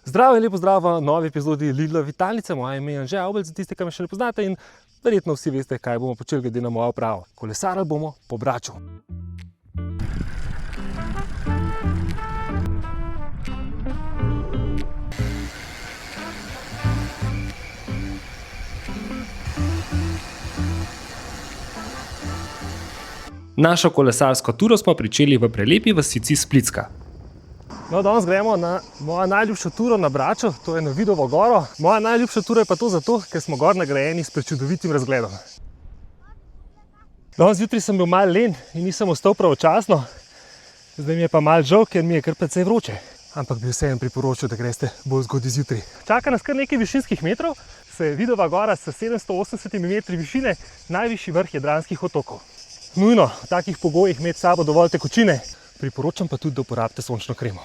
Zdravo in lepo zdrav v novi epizodi Lidlove Vitalnice. Moje ime je Anže Avbelj, za tiste, ki me še ne poznate, in verjetno vsi veste, kaj bomo počeli glede na mojo opravo. Kolesarili bomo po Braču. Našo kolesarsko turo smo pričeli v prelepi vasici Splitska. No, danes gremo na mojo najljubšo turo na Braču, to je na Vidovo goro. Moja najljubša tura je pa to zato, ker smo gor nagrajeni s prečudovitim razgledom. Danes zjutraj sem bil malo len in nisem ostal pravočasno. Zdaj mi je pa malo žal, ker mi je kar precej vroče. Ampak bi vseeno priporočil, da greste bolj zgodaj zjutraj. Čaka nas kar nekaj višinskih metrov, saj je Vidova gora s 780 metri višine najvišji vrh Jadranskih otokov. Nujno v takih pogojih imeti s sabo dovolj tekočine, priporočam pa tudi, da uporabite sončno kremo.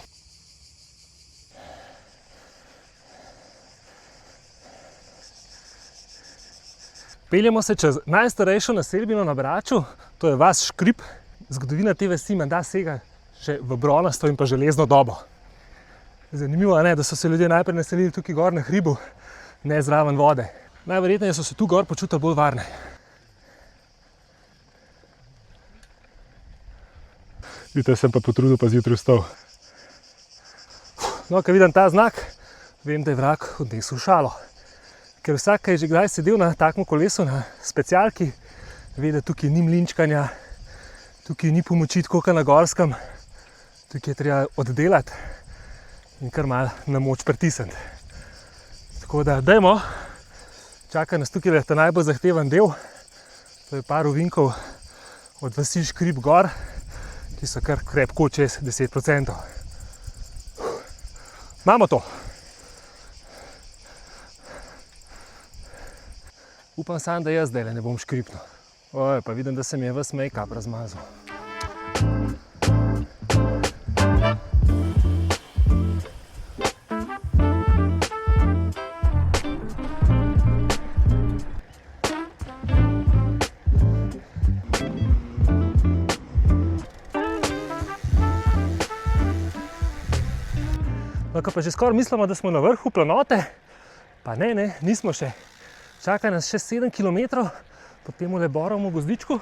Peljemo se čez najstarejšo naselbino na Braču, to je vas Škrip. Zgodovina te vasi menda sega še v bronasto in pa železno dobo. Zanimivo je, da so se ljudje najprej naselili tukaj gor na hribu, ne zraven vode. Najverjetneje so se tu gor počutili bolj varne. Vidite, sem pa potrudil pa zjutraj vstal. No, ko vidim ta znak, vem, da je vrag odnesel šalo. Ker vsak, ki je že kdaj sedel na takem kolesu, na specialki, ve, da tukaj ni mlinčkanja, tukaj ni pomoči tako kot na gorskem, tukaj je treba oddelati in kar malo na moč pritisniti. Tako da, dajmo, čaka nas tukaj ta najbolj zahteven del, to je par ovinkov od vasi Škrip gor, ki so kar krepko čez 10%. Imamo to! Upam sam, da jaz zdaj ne bom škripnil. Oj, pa vidim, da se mi je ves make-up razmazal. No, ko pa že skoraj mislimo, da smo na vrhu planote, pa ne, nismo še. Čaka nas še 7 km po temule borovemu gozdičku,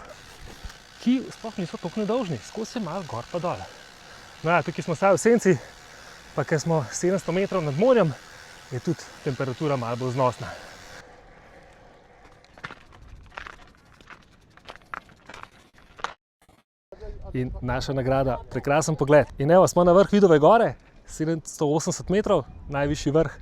ki sploh niso toliko nedolžni, skozi se malo gor pa dole. No ja, tukaj smo vsaj v senci, pa ker smo 700 metrov nad morjem, je tudi temperatura malo bolj znosna. In naša nagrada, prekrasen pogled. In evo, smo na vrh Vidove gore, 780 metrov, najvišji vrh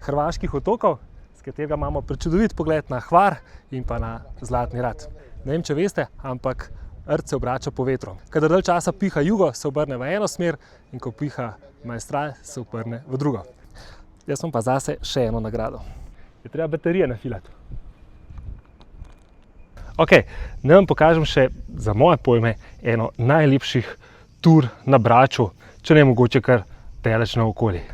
Hrvaških otokov, s katerega imamo prečudovit pogled na Hvar in pa na Zlatni rat. Ne vem, če veste, ampak rt se obrača po vetru. Kadar dalj časa piha jugo, se obrne v eno smer, in ko piha maestral, se obrne v drugo. Jaz sem pa zase še eno nagrado. Je treba baterije nafilati. Ok, naj vam pokažem še za moje pojme eno najlepših tur na Braču, če ne mogoče kar daleč naokoli.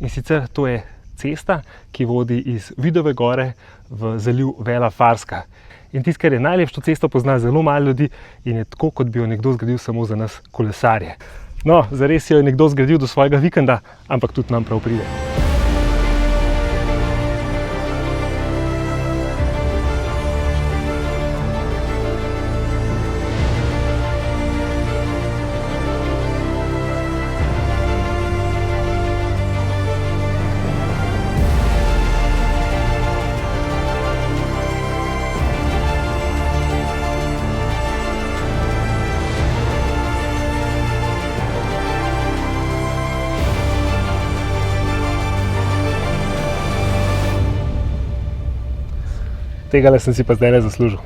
In sicer to je cesta, ki vodi iz Vidove gore v zaliv Vela Farska. In tisto, kar je najlepšo cesto, pozna zelo malo ljudi in je tako, kot bi jo nekdo zgradil samo za nas kolesarje. No, zares jo je nekdo zgradil do svojega vikenda, ampak tudi nam prav pride. Tegale sem si pa zdaj zaslužil.